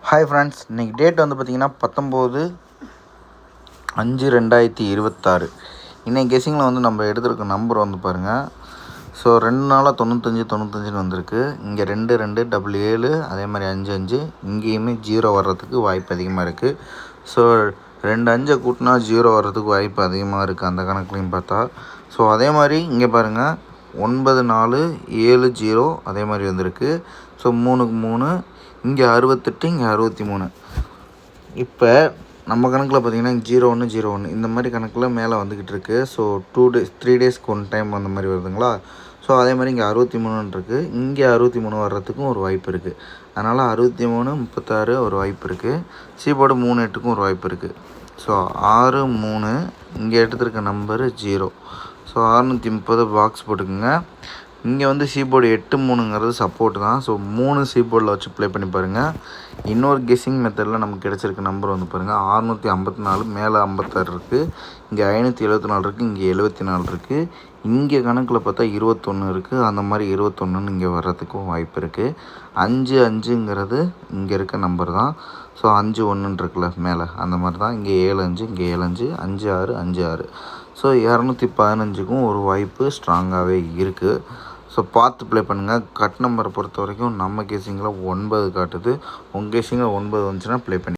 Hi friends, இன்றைக்கி date வந்து பார்த்திங்கன்னா 19/5/2026. இன்றைக்கி கெஸிங்கில் வந்து நம்ம எடுத்துருக்க நம்பர் வந்து பாருங்கள். ஸோ 2 நாளாக 95 வந்திருக்கு. இங்கே 2 2 7 அதே மாதிரி 5 5 இங்கேயுமே 0 வர்றதுக்கு வாய்ப்பு அதிகமாக இருக்குது. ஸோ 2 5 கூட்டினா 0 வர்றதுக்கு வாய்ப்பு அதிகமாக இருக்குது அந்த கணக்குலையும் பார்த்தா. ஸோ அதே மாதிரி இங்கே பாருங்கள் 9 4 7 0 அதே மாதிரி வந்திருக்கு. ஸோ 3க்கு 3 இங்கே 68 இங்கே 63. இப்போ நம்ம கணக்கில் பார்த்திங்கன்னா 01 01 இந்த மாதிரி கணக்கில் மேலே வந்துக்கிட்டு இருக்குது. ஸோ 3 டேஸ்க்கு ஒன் டைம் அந்த மாதிரி வருதுங்களா. ஸோ அதே மாதிரி இங்கே 63 இருக்குது. இங்கே 63 வர்றதுக்கும் ஒரு வாய்ப்பு இருக்குது. அதனால் 63 36 ஒரு வாய்ப்பு இருக்குது. சீபோர்டு 3 8க்கும் ஒரு வாய்ப்பு இருக்குது. ஸோ 6 3 இங்கே எடுத்துருக்க நம்பரு 0. ஸோ 630 பாக்ஸ் போட்டுக்குங்க. இங்கே வந்து சீபோர்டு 8 3ங்கிறது சப்போர்ட் தான். ஸோ 3 சீபோர்டில் வச்சு ப்ளே பண்ணி பாருங்கள். இன்னொரு கெஸ்ஸிங் மெத்தடில் நமக்கு கிடச்சிருக்க நம்பர் வந்து பாருங்கள் 654 மேலே 56 இருக்குது. இங்கே 574 இருக்குது. இங்கே 74 இருக்குது. இங்கே கணக்கில் பார்த்தா 21 இருக்குது. அந்த மாதிரி 21ன்னு இங்கே வர்றதுக்கும் வாய்ப்பு இருக்குது. 5 5ங்கிறது இங்கே இருக்க நம்பர் தான். ஸோ 5 1 இருக்குல்ல மேலே அந்த மாதிரி தான். இங்கே 7 5 இங்கே 7 5 5 6 5 6. ஸோ 215க்கும் ஒரு வாய்ப்பு ஸ்ட்ராங்காகவே இருக்குது. ஸோ பார்த்து ப்ளே பண்ணுங்கள். கட் நம்பரை பொறுத்த வரைக்கும் நம்ம கெஸிங்கில் 9 காட்டுது. உங்கள் கெஸிங்கில் 9 வந்துச்சுன்னா ப்ளே பண்ணி